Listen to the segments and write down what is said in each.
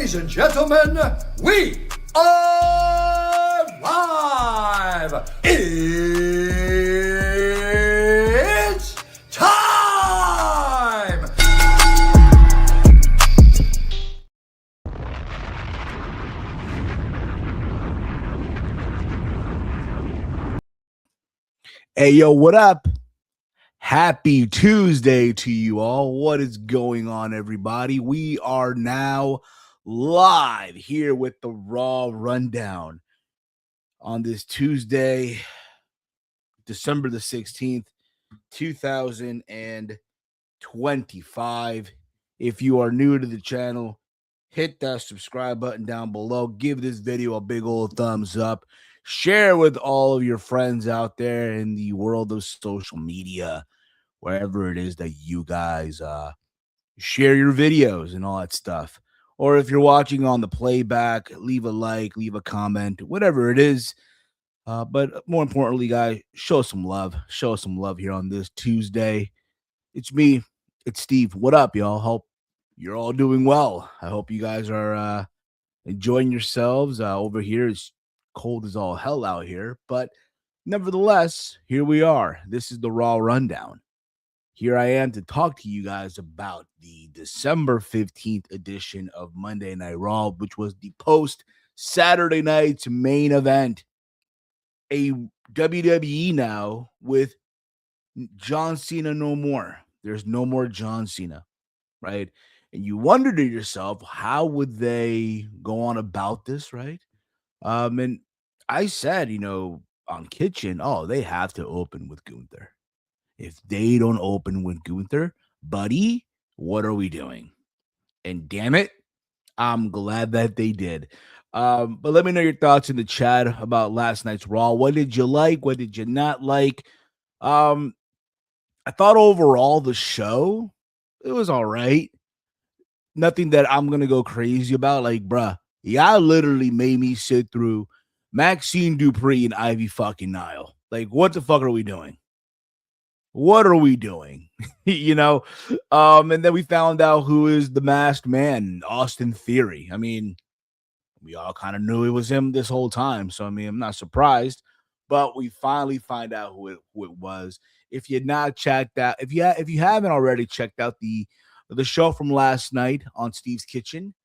Ladies and gentlemen, we are live. It's time. Hey, yo, what up? Happy Tuesday to you all. What is going on, everybody? We are now live here with the Raw Rundown on this Tuesday, December the 16th, 2025. If you are new to the channel, hit that subscribe button down below. Give this video a big old thumbs up. Share with all of your friends out there in the world of social media, wherever it is that you guys share your videos and all that stuff. Or if you're watching on the playback, leave a like, leave a comment, whatever it is. But more importantly, guys, show some love. Show us some love here on this Tuesday. It's me. It's Steve. What up, y'all? Hope you're all doing well. I hope you guys are enjoying yourselves. Over here, it's cold as all hell out here. But nevertheless, here we are. This is the Raw Rundown. Here I am to talk to you guys about the December 15th edition of Monday Night Raw, which was the post-Saturday night's main event. A WWE now with John Cena no more. There's no more John Cena, right? And you wonder to yourself, how would they go on about this, right? And I said, on Kitchen, they have to open with Gunther. If they don't open with Gunther, buddy, what are we doing? And damn it, I'm glad that they did. But let me know your thoughts in the chat about last night's Raw. What did you like? What did you not like? I thought overall the show, it was all right. Nothing that I'm going to go crazy about. Like, bruh, y'all literally made me sit through Maxine Dupree and Ivy fucking Nile. Like, what the fuck are we doing? What are we doing? And then we found out who is the masked man, Austin Theory. I mean, we all kind of knew it was him this whole time. So, I mean, I'm not surprised, but we finally find out who it was. If you're not checked out, if you haven't already checked out the show from last night on Steve's Kitchen,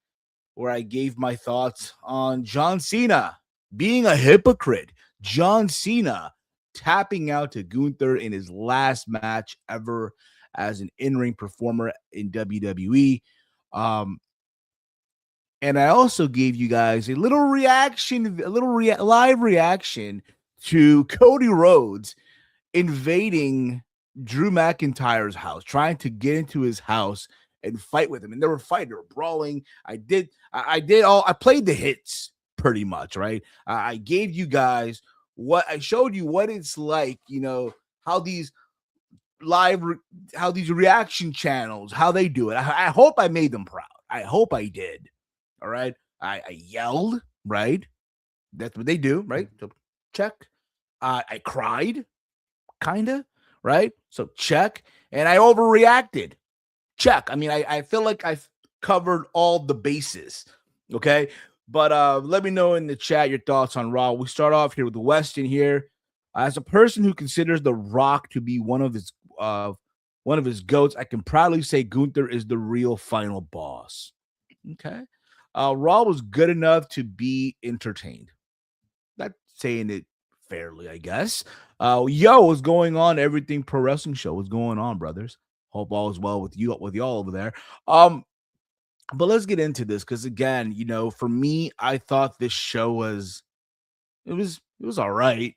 where I gave my thoughts on John Cena being a hypocrite, John Cena tapping out to Gunther in his last match ever as an in-ring performer in WWE. And I also gave you guys a little reaction, live reaction to Cody Rhodes invading Drew McIntyre's house, trying to get into his house and fight with him. And they were fighting, they were brawling. I played the hits pretty much, right? I gave you guys I showed you what it's like, how these reaction channels, how they do it. I hope I made them proud. I hope I did. All right. I yelled, right? That's what they do, right? So check. I cried, kind of, right? So check. And I overreacted. Check. I mean, I feel like I've covered all the bases. Okay. But let me know in the chat your thoughts on Raw. We start off here with Weston here. As a person who considers The Rock to be one of his goats, I can proudly say Gunther is the real final boss. Okay. Raw was good enough to be entertained. That's saying it fairly, I guess. What's going on? Everything Pro Wrestling Show. What's going on, brothers? Hope all is well with y'all over there. But let's get into this because again, for me, I thought this show was all right.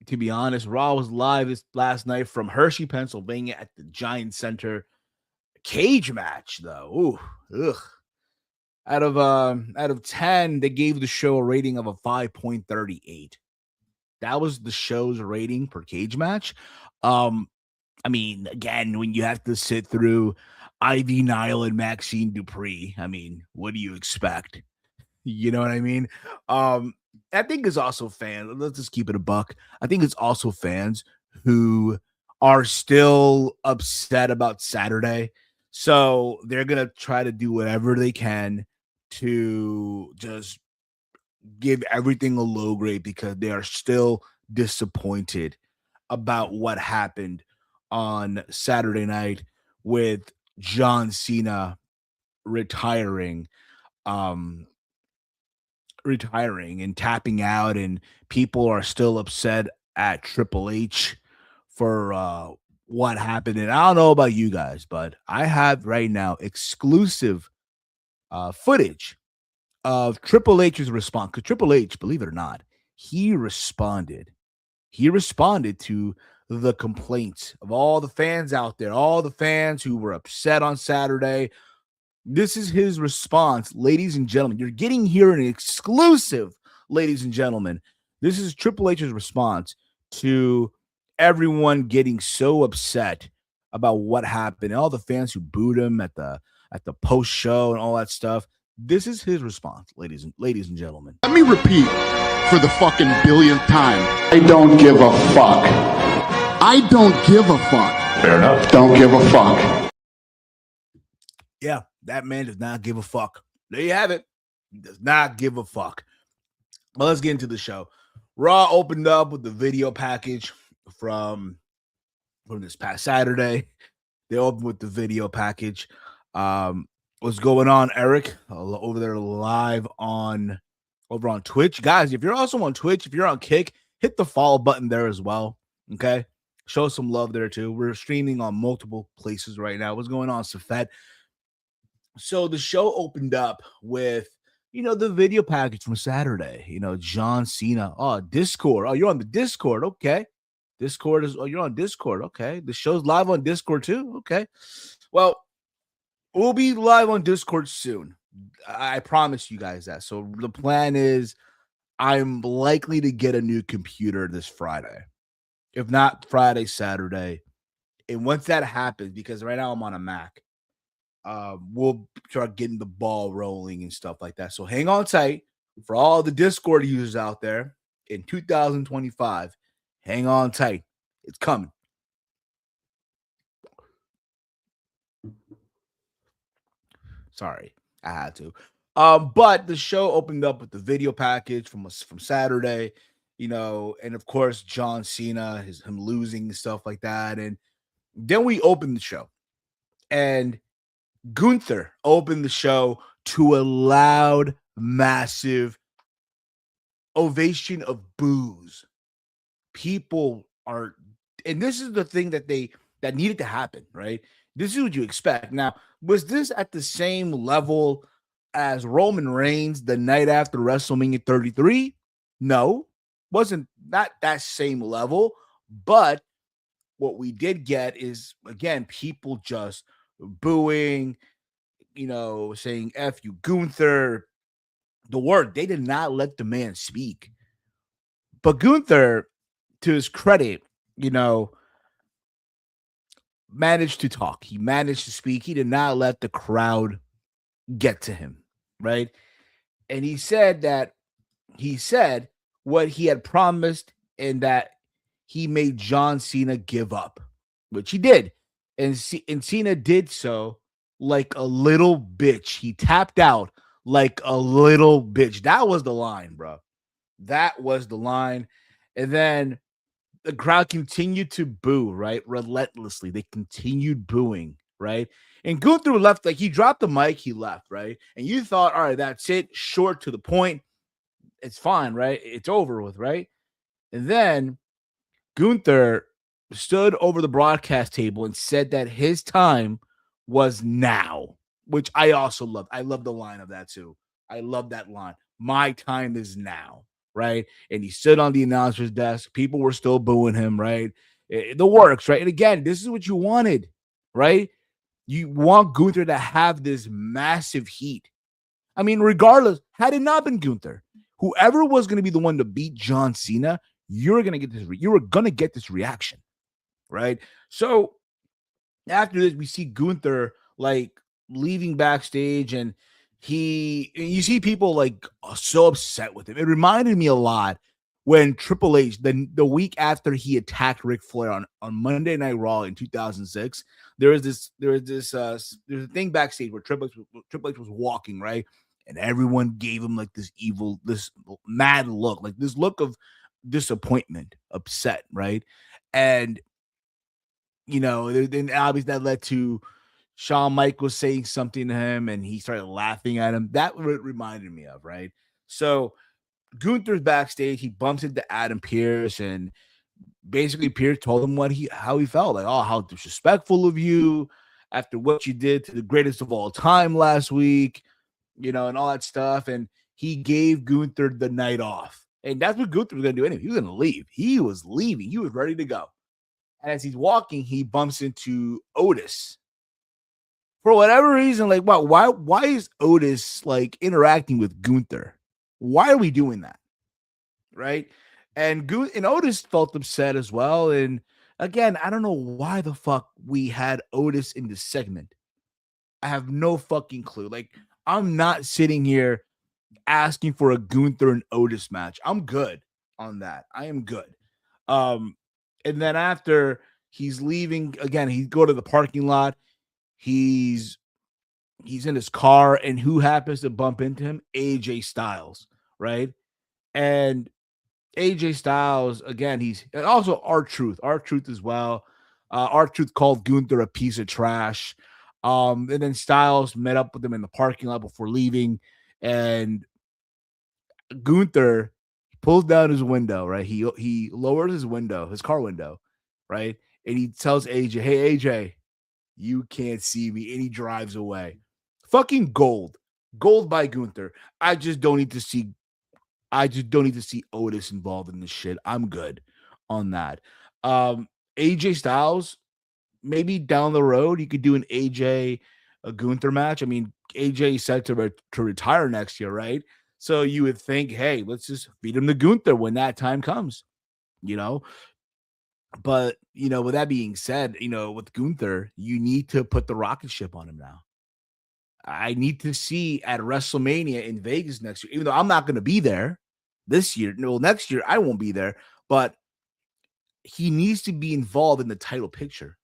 To be honest, Raw was live this last night from Hershey, Pennsylvania, at the Giant Center. Cage match though. Ooh, ugh. Out of 10, they gave the show a rating of a 5.38. That was the show's rating per cage match. I mean, again, when you have to sit through Ivy Nile and Maxine Dupree, I mean, what do you expect? You know what I mean? I think it's also fans. Let's just keep it a buck. I think it's also fans who are still upset about Saturday. So they're going to try to do whatever they can to just give everything a low grade because they are still disappointed about what happened on Saturday night with John Cena retiring um retiring and tapping out, and people are still upset at Triple H for what happened. And I don't know about you guys, but I have right now exclusive footage of Triple H's response. Because Triple H, believe it or not, he responded. He responded to the complaints of all the fans out there, all the fans who were upset on Saturday. This is his response, ladies and gentlemen. You're getting here an exclusive, ladies and gentlemen. This is Triple H's response to everyone getting so upset about what happened, and all the fans who booed him at the post show and all that stuff. This is his response, ladies and gentlemen. Let me repeat for the fucking billionth time. I don't give a fuck. I don't give a fuck. Fair enough. Don't give a fuck. Yeah, that man does not give a fuck. There you have it. He does not give a fuck. Well, let's get into the show. Raw opened up with the video package from this past Saturday. They opened with the video package. What's going on, Eric? Over there live over on Twitch. Guys, if you're also on Twitch, if you're on Kick, hit the follow button there as well. Okay? Show some love there too. We're streaming on multiple places right now. What's going on, Safet? So the show opened up with, the video package from Saturday. John Cena. Oh, Discord. Oh, you're on the Discord. Okay. You're on Discord. Okay. The show's live on Discord too. Okay. Well, we'll be live on Discord soon. I promise you guys that. So the plan is I'm likely to get a new computer this Friday. If not Friday, Saturday. And once that happens, because right now I'm on a Mac, we'll start getting the ball rolling and stuff like that. So hang on tight for all the Discord users out there in 2025. Hang on tight. It's coming. Sorry, I had to. But the show opened up with the video package from Saturday, and of course John Cena, him losing and stuff like that. And then we opened the show, and Gunther opened the show to a loud, massive ovation of boos. People are, and this is the thing that needed to happen, right? This is what you expect. Now, was this at the same level as Roman Reigns the night after WrestleMania 33? No, wasn't that same level. But what we did get is, again, people just booing, saying F you, Gunther. The word, they did not let the man speak. But Gunther, to his credit, managed to talk. He managed to speak. He did not let the crowd get to him, right? And he said what he had promised, and that he made John Cena give up, which he did. And Cena did so like a little bitch. He tapped out like a little bitch. That was the line, bro. That was the line. And then the crowd continued to boo, right? Relentlessly. They continued booing, right? And Gunther left, like he dropped the mic, he left, right? And you thought, all right, that's it. Short to the point. It's fine, right? It's over with, right? And then Gunther stood over the broadcast table and said that his time was now, which I also love. I love the line of that too. I love that line. My time is now, right? And he stood on the announcer's desk. People were still booing him, right? The works, right? And again, this is what you wanted, right? You want Gunther to have this massive heat. I mean, regardless, had it not been Gunther, whoever was going to be the one to beat John Cena, you were going to get this reaction, right? So after this, we see Gunther like leaving backstage, and you see people like so upset with him. It reminded me a lot when Triple H, the week after he attacked Ric Flair on Monday Night Raw in 2006, there's a thing backstage where Triple H was walking, right? and everyone gave him like this evil, this mad look, like this look of disappointment, upset, right? And then obviously that led to Shawn Michaels saying something to him, and he started laughing at him. That reminded me of, right? So Gunther's backstage. He bumps into Adam Pearce, and basically Pearce told him how he felt, like, oh, how disrespectful of you after what you did to the greatest of all time last week, and all that stuff. And he gave Gunther the night off, and that's what Gunther was gonna do anyway. He was gonna leave. He was leaving. He was ready to go. And as he's walking, he bumps into Otis. For whatever reason, like, wow, why is Otis like interacting with Gunther? Why are we doing that? Right? And Otis felt upset as well. And again, I don't know why the fuck we had Otis in this segment. I have no fucking clue. Like, I'm not sitting here asking for a Gunther and Otis match. I'm good on that. I am good. And then after he's leaving, again, he go to the parking lot. He's in his car, and who happens to bump into him? AJ Styles, right? And AJ Styles, again, and also R-Truth as well. R-Truth called Gunther a piece of trash. And then Styles met up with him in the parking lot before leaving, and Gunther pulls down his window, right? He lowers his car window, right? And he tells AJ, "Hey AJ, you can't see me," and he drives away. Fucking gold by Gunther. I just don't need to see Otis involved in this shit. I'm good on that. AJ Styles, maybe down the road you could do an AJ Gunther match. I mean, AJ is set to retire next year, right? So you would think, hey, let's just feed him to Gunther when that time comes, But, with that being said, with Gunther, you need to put the rocket ship on him now. I need to see at WrestleMania in Vegas next year, even though I'm not going to be there this year. No, next year I won't be there, but he needs to be involved in the title picture.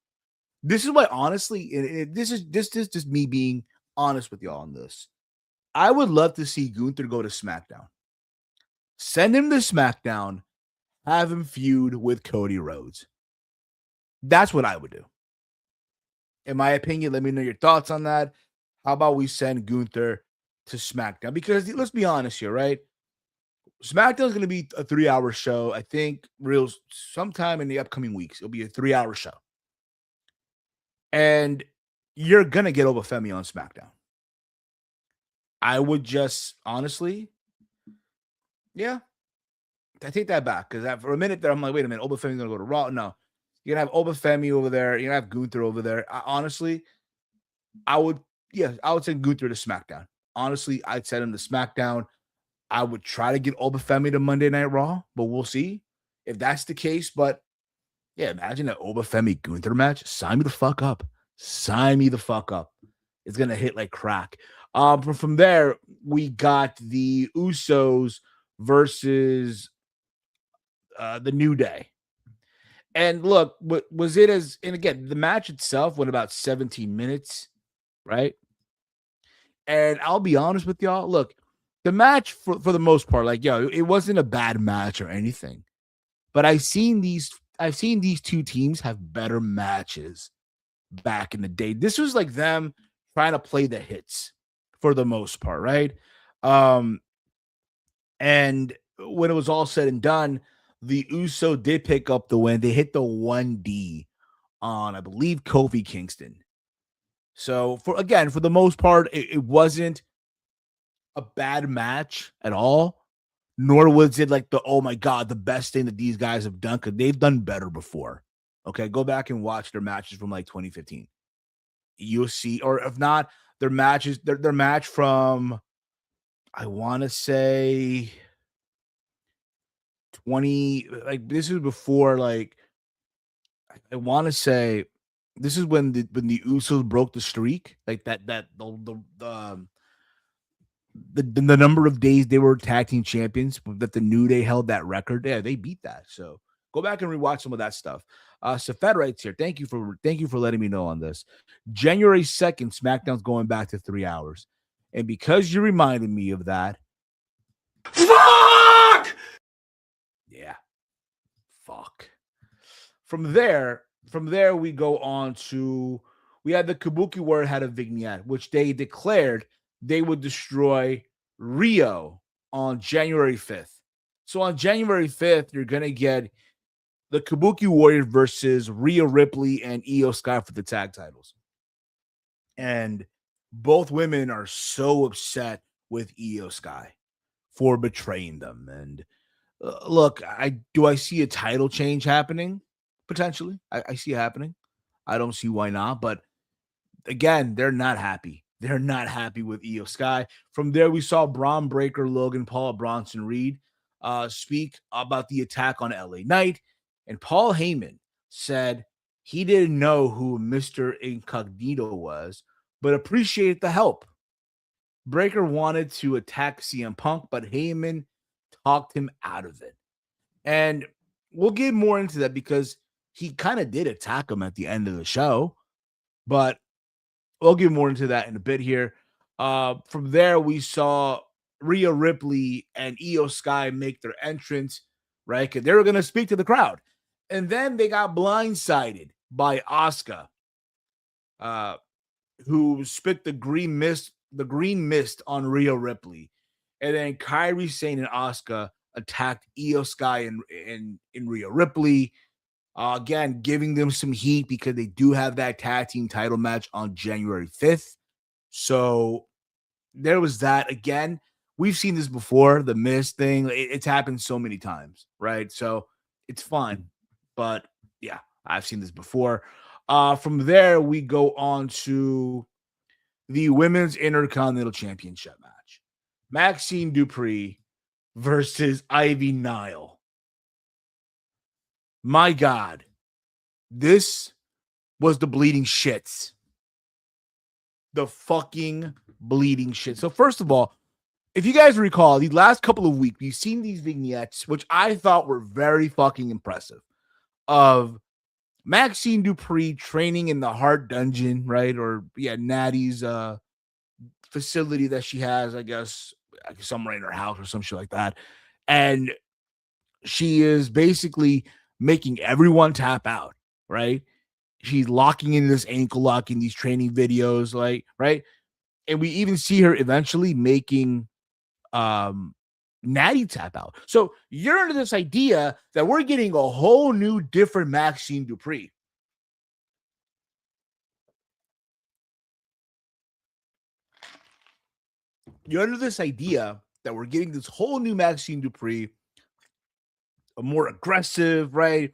This is why, honestly, this is just me being honest with y'all on this. I would love to see Gunther go to SmackDown. Send him to SmackDown, have him feud with Cody Rhodes. That's what I would do. In my opinion, let me know your thoughts on that. How about we send Gunther to SmackDown? Because let's be honest here, right? SmackDown is going to be a 3-hour show. I think sometime in the upcoming weeks, it'll be a 3-hour show. And you're going to get Obafemi on SmackDown. I would just, honestly, yeah, I take that back. Because for a minute there, I'm like, wait a minute, Obafemi's going to go to Raw? No. You're going to have Obafemi over there. You're going to have Gunther over there. Honestly, I would send Gunther to SmackDown. Honestly, I'd send him to SmackDown. I would try to get Obafemi to Monday Night Raw, but we'll see if that's the case. But yeah, imagine an Obafemi Gunther match. Sign me the fuck up. Sign me the fuck up. It's going to hit like crack. From there, we got the Usos versus the New Day. And look, and again, the match itself went about 17 minutes, right? And I'll be honest with y'all. Look, the match for the most part, like, it wasn't a bad match or anything. But I've seen these two teams have better matches back in the day. This was like them trying to play the hits for the most part, right? And when it was all said and done, the Uso did pick up the win. They hit the 1D on, I believe, Kofi Kingston. So for the most part, it wasn't a bad match at all. Nor was it like oh my God, the best thing that these guys have done, because they've done better before. Okay, go back and watch their matches from like 2015. You'll see, or if not, their match from, I want to say 20, like this is before, like I want to say this is when the Usos broke the streak, like the number of days they were tag team champions, that the New Day held that record. Yeah, they beat that. So go back and rewatch some of that stuff. Safed writes here. Thank you for letting me know on this. January 2nd, SmackDown's going back to 3 hours. And because you reminded me of that, Fuck! yeah, fuck. From there, we go on to we had the Kabuki Warrior had a vignette, which they declared they would destroy Rio on January 5th. So on January 5th, you're gonna get the Kabuki Warrior versus Rhea Ripley and Io Sky for the tag titles. And both women are so upset with Io Sky for betraying them. And look, I see a title change happening potentially. I see it happening. I don't see why not. But again, they're not happy. They're not happy with Io Sky. From there, we saw Braun Breaker, Logan Paul, Bronson Reed speak about the attack on LA Knight. And Paul Heyman said he didn't know who Mr. Incognito was, but appreciated the help. Breaker wanted to attack CM Punk, but Heyman talked him out of it. And we'll get more into that because he kind of did attack him at the end of the show, but we'll get more into that in a bit here. From there, we saw Rhea Ripley and Io Sky make their entrance, right? Because they were going to speak to the crowd. And then they got blindsided by Asuka, who spit the green mist on Rhea Ripley. And then Kairi Sane and Asuka attacked Io Sky and Rhea Ripley. Again, giving them some heat because they do have that tag team title match on January 5th. So there was that. Again, we've seen this before, the Mist thing. It's happened so many times, right? So it's fine. But yeah, I've seen this before. From there, we go on to the Women's Intercontinental Championship match. Maxine Dupree versus Ivy Nile. My God, this was the bleeding shits. The fucking bleeding shit. So first of all, if you guys recall, the last couple of weeks, we've seen these vignettes, which I thought were very fucking impressive, of Maxine Dupree training in the Heart Dungeon, right? Or yeah, Natty's facility that she has, I guess somewhere in her house or some shit like that. And she is basically making everyone tap out, right? She's locking in this ankle lock in these training videos, like, right? And we even see her eventually making Natty tap out. So you're under this idea that we're getting a whole new different Maxine Dupree. You're under this idea that we're getting this whole new Maxine Dupree, a more aggressive, right?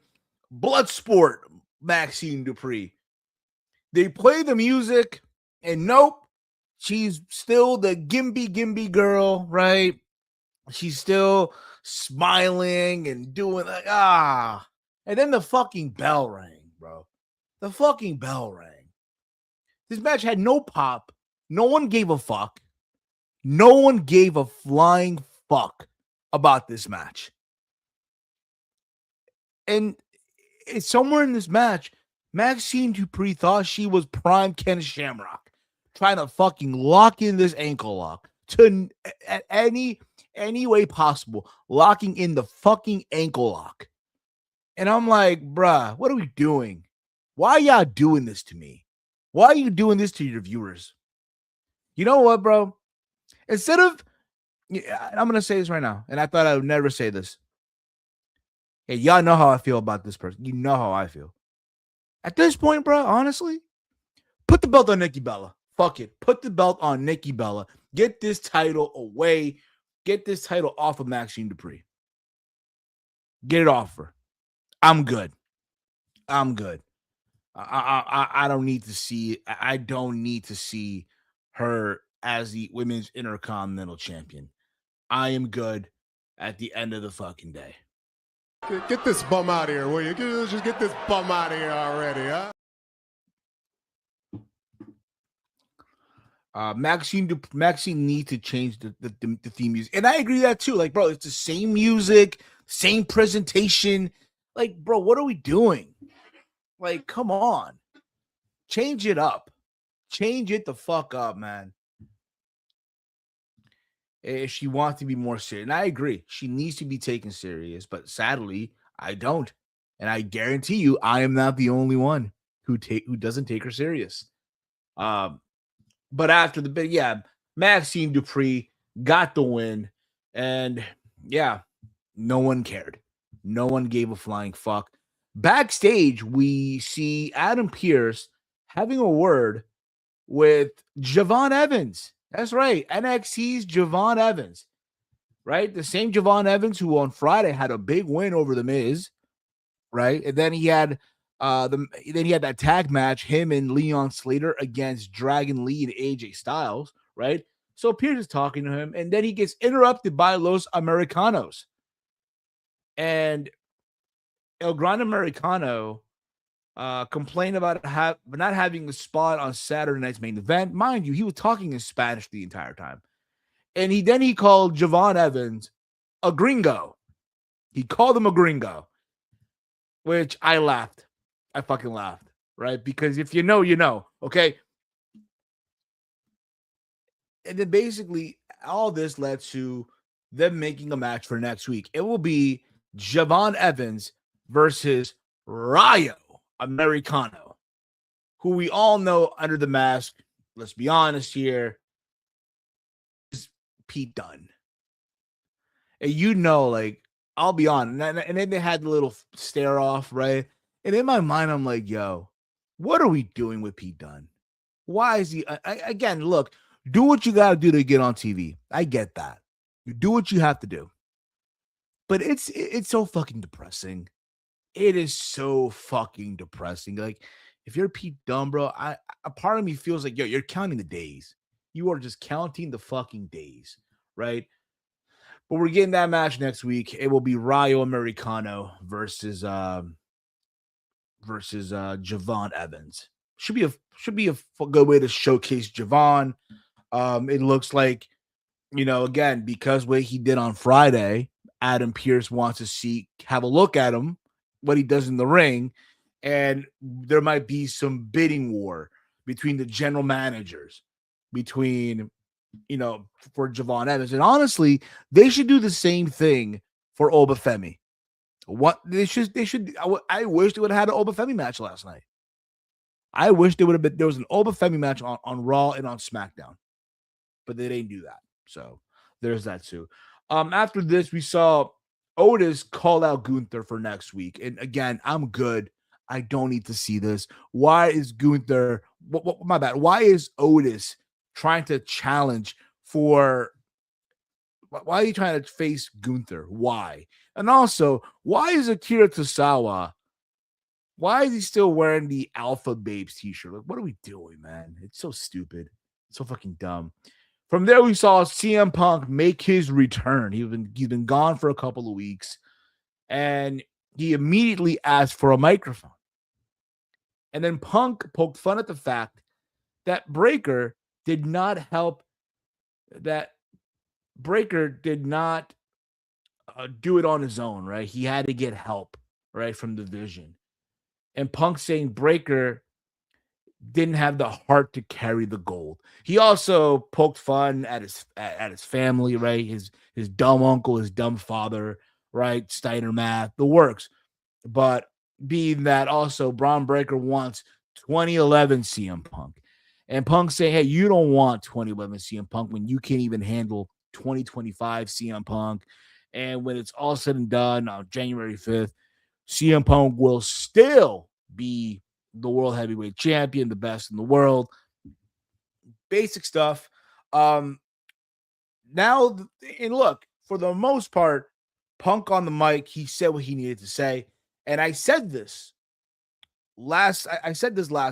Bloodsport Maxine Dupree. They play the music, and nope, she's still the Gimby girl, right? She's still smiling and doing like, And then the fucking bell rang, bro. The fucking bell rang. This match had no pop. No one gave a fuck. No one gave a flying fuck about this match. And it's somewhere in this match, Maxine Dupree thought she was prime Ken Shamrock, trying to fucking lock in this ankle lock to at any way possible, locking in the fucking ankle lock. And I'm like, bruh, what are we doing? Why are y'all doing this to me? Why are you doing this to your viewers? You know what, bro? Instead of, I'm going to say this right now, and I thought I would never say this. Hey, y'all know how I feel about this person. You know how I feel. At this point, bro, honestly, put the belt on Nikki Bella. Fuck it. Put the belt on Nikki Bella. Get this title away. Get this title off of Maxine Dupree. Get it off her. I'm good. I'm good. I don't need to see. I don't need to see her as the Women's Intercontinental Champion. I am good at the end of the fucking day. Get this bum out of here, will you? Just get this bum out of here already, huh? Maxine needs to change the theme music. And I agree with that too. Like, bro, it's the same music, same presentation. Like, bro, what are we doing? Like, come on. Change it up. Change it the fuck up, man. if she wants to be more serious. And I agree, she needs to be taken serious, but sadly, I don't. And I guarantee you, I am not the only one who doesn't take her serious. But after the bit, yeah, Maxine Dupree got the win, and yeah, no one cared. No one gave a flying fuck. Backstage, we see Adam Pearce having a word with Javon Evans. That's right, NXT's Javon Evans, right? The same Javon Evans who on Friday had a big win over The Miz, right? And then he had that tag match, him and Leon Slater against Dragon Lee and AJ Styles, right? So Pierce is talking to him, and then he gets interrupted by Los Americanos. And El Gran Americano complained about not having a spot on Saturday night's main event. Mind you, he was talking in Spanish the entire time. And he called Javon Evans a gringo. He called him a gringo, which I laughed. I fucking laughed, right? Because if you know, you know, okay? And then basically all this led to them making a match for next week. It will be Javon Evans versus Rayo Americano, who we all know under the mask, let's be honest here, is Pete Dunne. And you know, like, I'll be on. And then they had the little stare off, right? And in my mind, I'm like, yo, what are we doing with Pete Dunne? Why is he, again, look, do what you got to do to get on TV. I get that. You do what you have to do. But it's so fucking depressing. It is so fucking depressing. Like, if you're Pete Dunne, bro, a part of me feels like, yo, you're counting the days. You are just counting the fucking days, right? But we're getting that match next week. It will be Rayo Americano versus Javon Evans. Should be a good way to showcase Javon. It looks like, you know, again, because what he did on Friday, Adam Pearce wants to have a look at him, what he does in the ring, and there might be some bidding war between the general managers, between, you know, for Javon Evans. And honestly, they should do the same thing for Obafemi. What they should I wish they would have had an Obafemi match last night. I wish there was an Obafemi match on Raw and on SmackDown, but they didn't do that. So there's that too. After this, we saw Otis call out Gunther for next week. And again, I'm good. I don't need to see this. Why is Gunther, my bad, why is Otis trying to challenge for, why are you trying to face Gunther? Why? And also, why is Akira Tozawa, why is he still wearing the Alpha Babes t-shirt? Like, what are we doing, man? It's so stupid. It's so fucking dumb. From there, we saw CM Punk make his return. He's been gone for a couple of weeks, and he immediately asked for a microphone. And then Punk poked fun at the fact that Breaker did not do it on his own, right? He had to get help, right, from the Vision. And Punk saying Breaker didn't have the heart to carry the gold. He also poked fun at his family, right? His dumb uncle, his dumb father, right? Steiner math, the works. But being that also Braun Breaker wants 2011 CM Punk. And Punk saying, hey, you don't want 2011 CM Punk when you can't even handle 2025 CM Punk. And when it's all said and done on January 5th, CM Punk will still be the world heavyweight champion, the best in the world. Basic stuff. Now, and look, for the most part, Punk on the mic, he said what he needed to say. And I said this last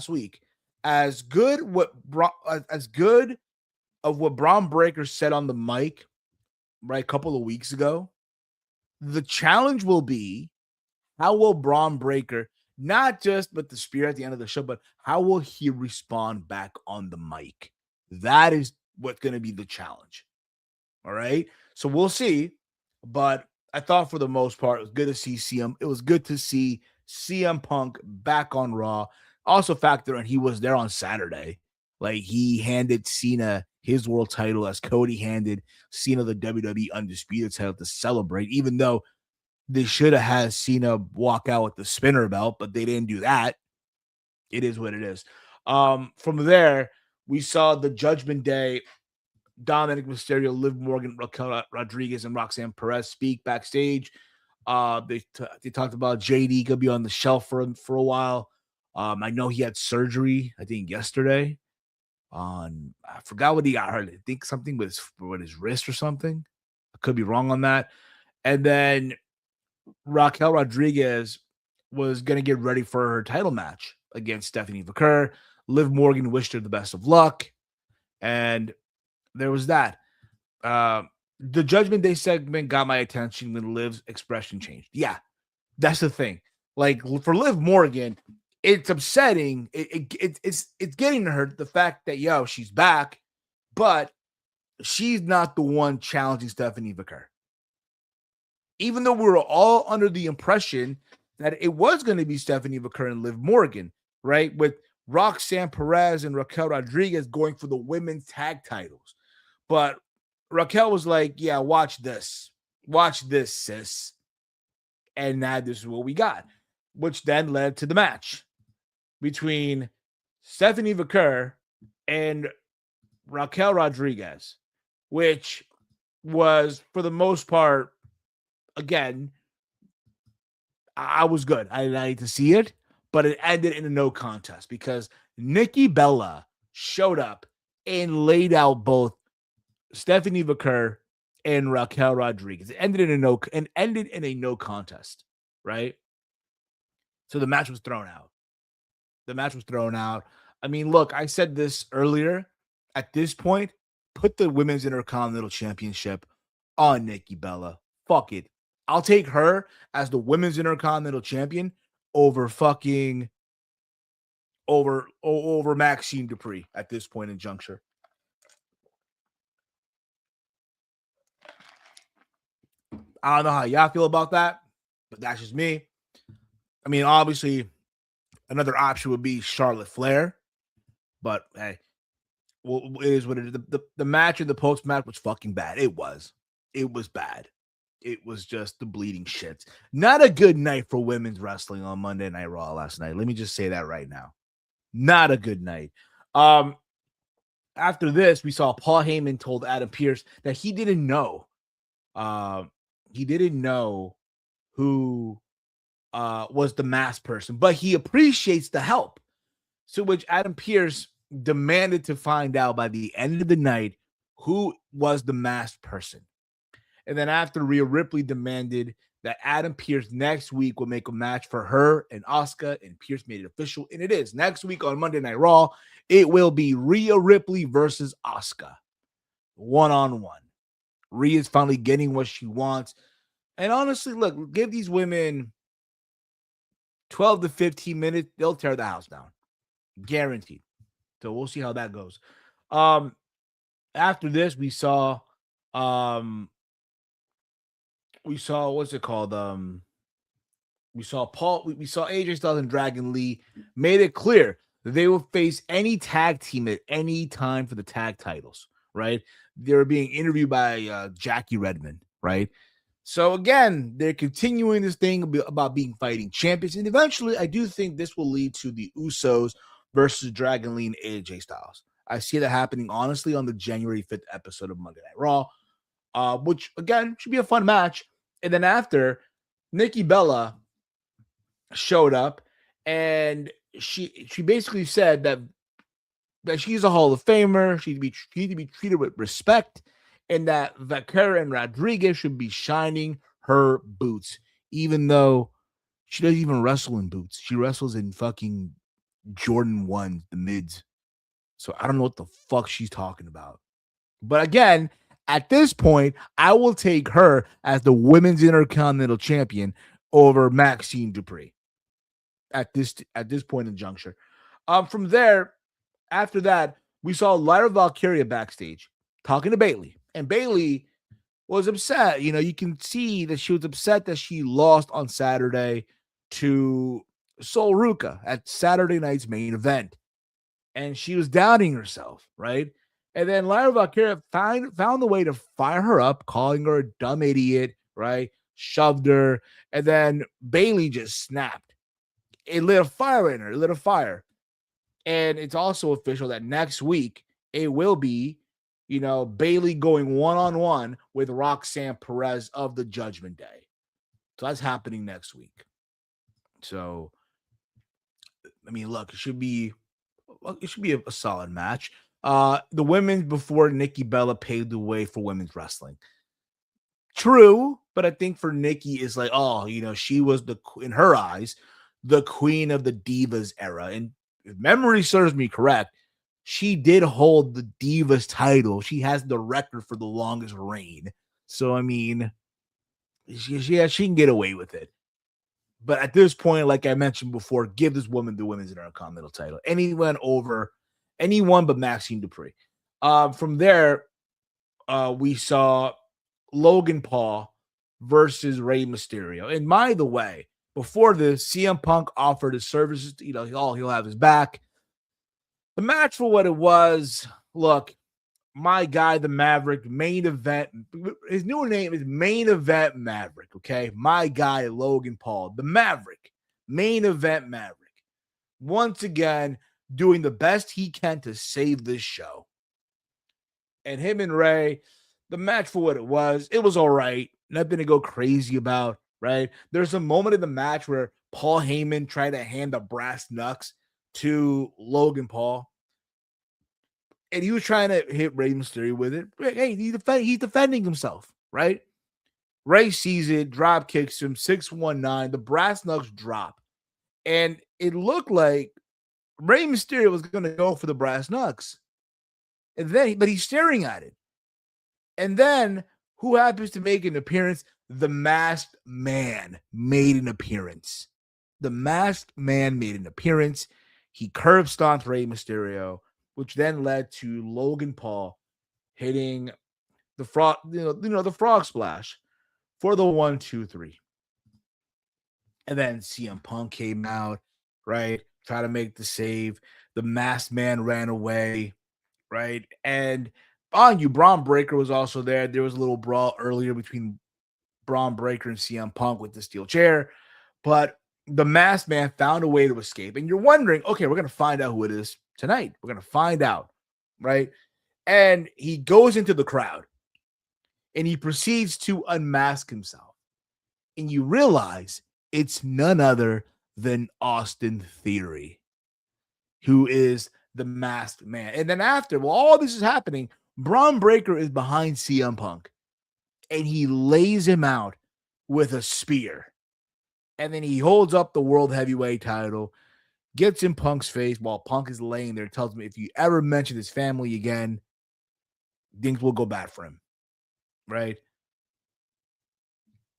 week. As good of what Braun Breaker said on the mic, right, a couple of weeks ago, the challenge will be, how will Braun Breaker, not just with the spear at the end of the show, but how will he respond back on the mic? That is what's going to be the challenge. All right. So we'll see. But I thought for the most part, it was good to see CM Punk back on Raw. Also factor in he was there on Saturday. Like, he handed Cena his world title as Cody handed Cena the WWE Undisputed title to celebrate, even though they should have had Cena walk out with the spinner belt, but they didn't do that. It is what it is. From there, we saw the Judgment Day, Dominic Mysterio, Liv Morgan, Raquel Rodriguez, and Roxanne Perez speak backstage. They talked about JD could be on the shelf for a while. I know he had surgery, I think yesterday. I forgot what he got hurt. I think something with his wrist or something. I could be wrong on that. And then Raquel Rodriguez was going to get ready for her title match against Stephanie McCurr. Liv Morgan wished her the best of luck. And there was that. The Judgment Day segment got my attention when Liv's expression changed. Yeah, that's the thing. Like, for Liv Morgan, it's upsetting. It's getting to her, the fact that, she's back, but she's not the one challenging Stephanie McCurr. Even though we were all under the impression that it was going to be Stephanie McCurr and Liv Morgan, right? With Roxanne Perez and Raquel Rodriguez going for the women's tag titles. But Raquel was like, yeah, watch this. Watch this, sis. And now this is what we got, which then led to the match between Stephanie McCurr and Raquel Rodriguez, which was, for the most part, again, I was good. I like to see it, but it ended in a no contest because Nikki Bella showed up and laid out both Stephanie McCurr and Raquel Rodriguez. It ended in a no contest, right? So the match was thrown out. I mean, look, I said this earlier. At this point, put the Women's Intercontinental Championship on Nikki Bella. Fuck it. I'll take her as the Women's Intercontinental Champion over Maxine Dupree at this point in juncture. I don't know how y'all feel about that, but that's just me. I mean, obviously, another option would be Charlotte Flair, but hey, well, it is what it is. The match and the post match was fucking bad. It was bad. It was just the bleeding shits. Not a good night for women's wrestling on Monday Night Raw last night. Let me just say that right now. Not a good night. After this, we saw Paul Heyman told Adam Pearce that he didn't know. He didn't know who was the masked person, but he appreciates the help. So which Adam Pearce demanded to find out by the end of the night who was the masked person. And then after, Rhea Ripley demanded that Adam Pearce next week will make a match for her and Asuka, and Pearce made it official. And it is. Next week on Monday Night Raw, it will be Rhea Ripley versus Asuka. One-on-one. Rhea's finally getting what she wants. And honestly, look, give these women 12 to 15 minutes, they'll tear the house down. Guaranteed. So we'll see how that goes. After this, we saw what's it called? We saw AJ Styles and Dragon Lee made it clear that they will face any tag team at any time for the tag titles, right? They were being interviewed by Jackie Redmond, right? So again, they're continuing this thing about being fighting champions, and eventually, I do think this will lead to the Usos versus Dragon Lee and AJ Styles. I see that happening, honestly, on the January 5th episode of Monday Night Raw, which again should be a fun match. And then after, Nikki Bella showed up, and she basically said that she's a Hall of Famer. She need to be treated with respect, and that Vaquera and Rodriguez should be shining her boots, even though she doesn't even wrestle in boots. She wrestles in fucking Jordan 1s, the mids. So I don't know what the fuck she's talking about. But again, at this point, I will take her as the Women's Intercontinental Champion over Maxine Dupree at this point in juncture. From there, after that, we saw Lyra Valkyria backstage talking to Bayley, and Bayley was upset. You know, you can see that she was upset that she lost on Saturday to Sol Ruca at Saturday night's main event. and she was doubting herself, right? And then Lyra Valkyria found the way to fire her up, calling her a dumb idiot, right? Shoved her, and then Bayley just snapped. It lit a fire in her. It lit a fire. And it's also official that next week it will be, Bayley going one-on-one with Roxanne Perez of the Judgment Day. So that's happening next week. So, I mean, look, it should be a solid match. The women before Nikki Bella paved the way for women's wrestling. True, but I think for Nikki is like, she was in her eyes, the queen of the Divas era. And if memory serves me correct, she did hold the Divas title. She has the record for the longest reign. So, I mean, she can get away with it. But at this point, like I mentioned before, give this woman the women's Intercontinental title. Anyone but Maxine Dupree. From there, we saw Logan Paul versus Rey Mysterio. And by the way, before this, CM Punk offered his services. He'll have his back. The match for what it was. Look, my guy, the Maverick, main event. His new name is Main Event Maverick, okay? My guy, Logan Paul, the Maverick, Main Event Maverick. Once again, doing the best he can to save this show. And him and Ray, the match for what it was all right. Nothing to go crazy about, right? There's a moment in the match where Paul Heyman tried to hand the brass knucks to Logan Paul. And he was trying to hit Rey Mysterio with it. Hey, he's defending himself, right? Ray sees it, drop kicks him, 619. The brass knucks drop. And it looked like Rey Mysterio was going to go for the brass knucks. But he's staring at it. And then, who happens to make an appearance? The Masked Man made an appearance. The Masked Man made an appearance. He curb stomped Rey Mysterio, which then led to Logan Paul hitting the frog, the frog splash for the 1, 2, 3. And then CM Punk came out, right? Try to make the save. The Masked Man ran away, right? And Braun Breaker was also there. There was a little brawl earlier between Braun Breaker and CM Punk with the steel chair, but the Masked Man found a way to escape. And you're wondering, okay, we're going to find out who it is tonight. We're going to find out, right? And he goes into the crowd and he proceeds to unmask himself. And you realize it's none other than Austin Theory, who is the Masked Man. And then after, while all this is happening, Braun Breaker is behind CM Punk and he lays him out with a spear. And then he holds up the World Heavyweight title, gets in Punk's face while Punk is laying there, tells him if you ever mention his family again, things will go bad for him. Right?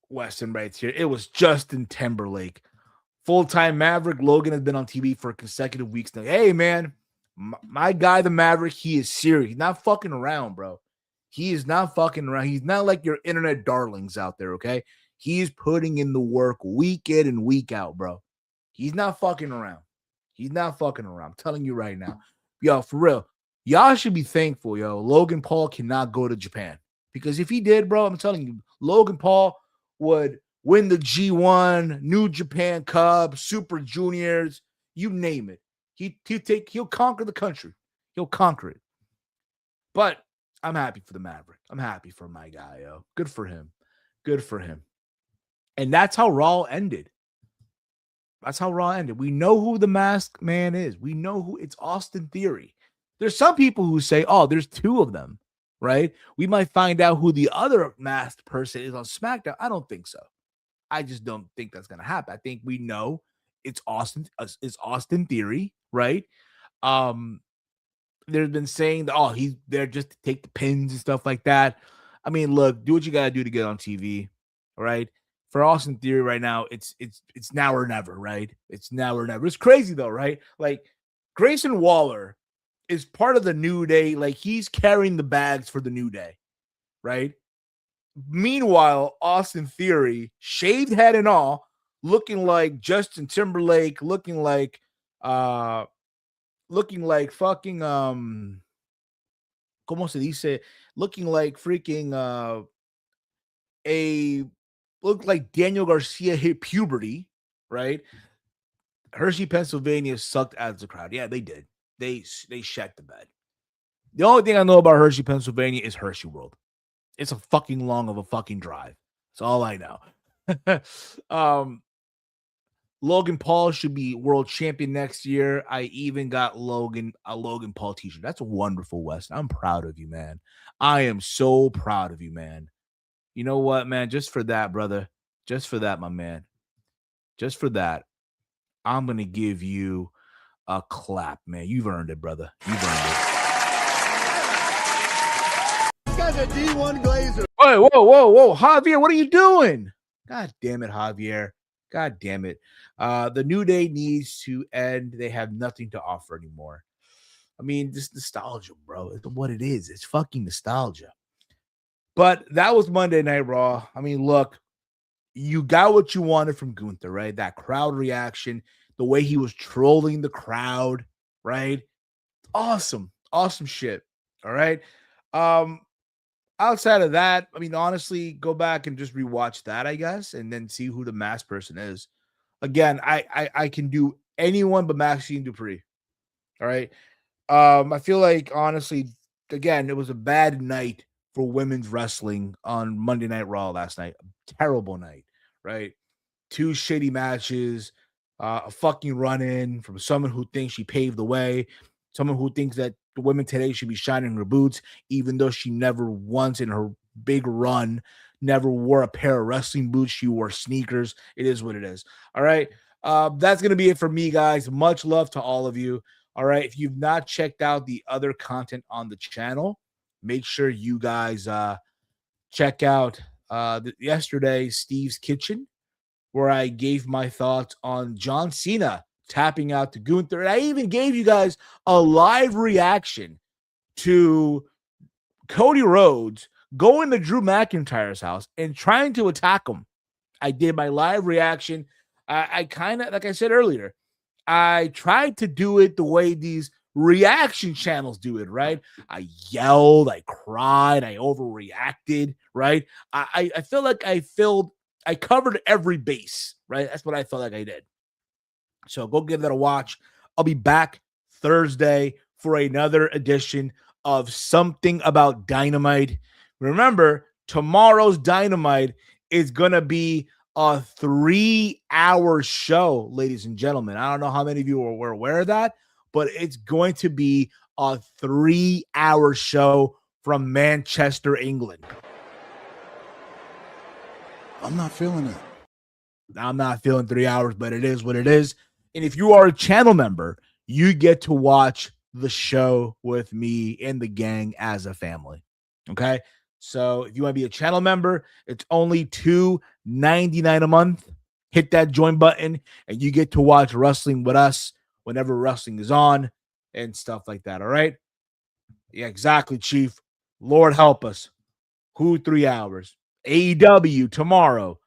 Weston writes here, it was Justin Timberlake. Full-time Maverick. Logan has been on TV for consecutive weeks now. Hey, man, my guy, the Maverick, he is serious. He's not fucking around, bro. He is not fucking around. He's not like your internet darlings out there, okay? He's putting in the work week in and week out, bro. He's not fucking around. He's not fucking around. I'm telling you right now. Yo, for real. Y'all should be thankful, yo. Logan Paul cannot go to Japan. Because if he did, bro, I'm telling you, Logan Paul would win the G1, New Japan Cup, Super Juniors, you name it. He'll conquer the country. He'll conquer it. But I'm happy for the Maverick. I'm happy for my guy, yo. Good for him. Good for him. And that's how Raw ended. That's how Raw ended. We know who the Masked Man is. We know who it's Austin Theory. There's some people who say, oh, there's two of them, right? We might find out who the other masked person is on SmackDown. I don't think so. I just don't think that's going to happen. I think we know it's Austin Theory, right? There's been saying that, he's there just to take the pins and stuff like that. I mean, look, do what you got to do to get on TV, right? For Austin Theory right now, it's now or never, right? It's now or never. It's crazy though, right? Like Grayson Waller is part of the New Day. Like he's carrying the bags for the New Day, right? Meanwhile, Austin Theory, shaved head and all, looking like Justin Timberlake, looking like looking like fucking como se dice, looking like freaking a looked like Daniel Garcia hit puberty, right? Hershey, Pennsylvania sucked as a crowd. Yeah, they did. They shat the bed. The only thing I know about Hershey, Pennsylvania is Hershey World. It's a fucking long of a fucking drive. That's all I know. Logan Paul should be world champion next year. I even got a Logan Paul t-shirt. That's wonderful, Wes. I'm proud of you, man. I am so proud of you, man. You know what, man? Just for that, brother. Just for that, my man. Just for that, I'm going to give you a clap, man. You've earned it, brother. You've earned it. This guy's a D1 Glazer. Whoa. Javier, what are you doing? God damn it, Javier. God damn it. The New Day needs to end. They have nothing to offer anymore. I mean, this nostalgia, bro. It's what it is. It's fucking nostalgia. But that was Monday Night Raw. I mean, look, you got what you wanted from Gunther, right? That crowd reaction, the way he was trolling the crowd, right? Awesome shit. All right. Outside of that, I mean, honestly, go back and just rewatch that, I guess, and then see who the masked person is. Again, I can do anyone but Maxine Dupree. All right. I feel like, honestly, again, it was a bad night for women's wrestling on Monday Night Raw last night. A terrible night, right? 2 shitty matches, a fucking run-in from someone who thinks she paved the way, someone who thinks that the women today should be shining her boots, even though she never once in her big run never wore a pair of wrestling boots. She wore sneakers. It is what it is. All right. That's going to be it for me, guys. Much love to all of you. All right. If you've not checked out the other content on the channel, make sure you guys check out yesterday Steve's Kitchen, where I gave my thoughts on John Cena tapping out to Gunther. And I even gave you guys a live reaction to Cody Rhodes going to Drew McIntyre's house and trying to attack him. I did my live reaction. I kind of, like I said earlier, I tried to do it the way these reaction channels do it, right? I yelled, I cried, I overreacted, right? I feel like I covered every base, right? That's what I felt like I did. So go give that a watch. I'll be back Thursday for another edition of Something About Dynamite. Remember, tomorrow's Dynamite is going to be a 3-hour show, ladies and gentlemen. I don't know how many of you were aware of that, but it's going to be a 3-hour show from Manchester, England. I'm not feeling it. I'm not feeling 3 hours, but it is what it is. And if you are a channel member, you get to watch the show with me and the gang as a family. Okay? So if you want to be a channel member, it's only $2.99 a month. Hit that join button, and you get to watch wrestling with us whenever wrestling is on and stuff like that. All right? Yeah, exactly, Chief. Lord help us. Who 3 hours? AEW tomorrow.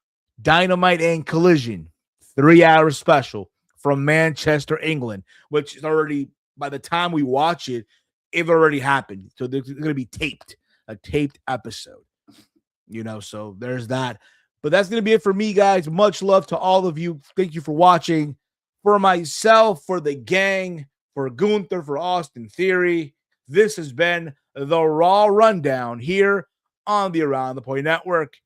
Dynamite and Collision. 3-hour special from Manchester, England, which is already, by the time we watch it, it already happened. So it's going to be taped, a taped episode. You know, so there's that. But that's going to be it for me, guys. Much love to all of you. Thank you for watching. For myself, for the gang, for Gunther, for Austin Theory, this has been the Raw Rundown here on the Around the Point Network.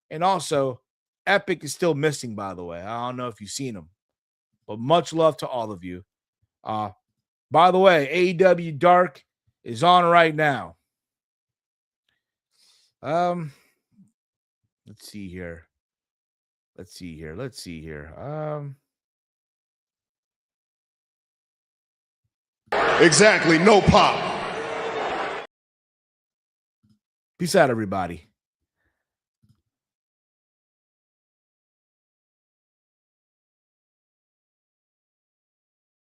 And also, Epic is still missing, by the way. I don't know if you've seen him. But much love to all of you. By the way, AEW Dark is on right now. Let's see here. Exactly. No pop. Peace out, everybody.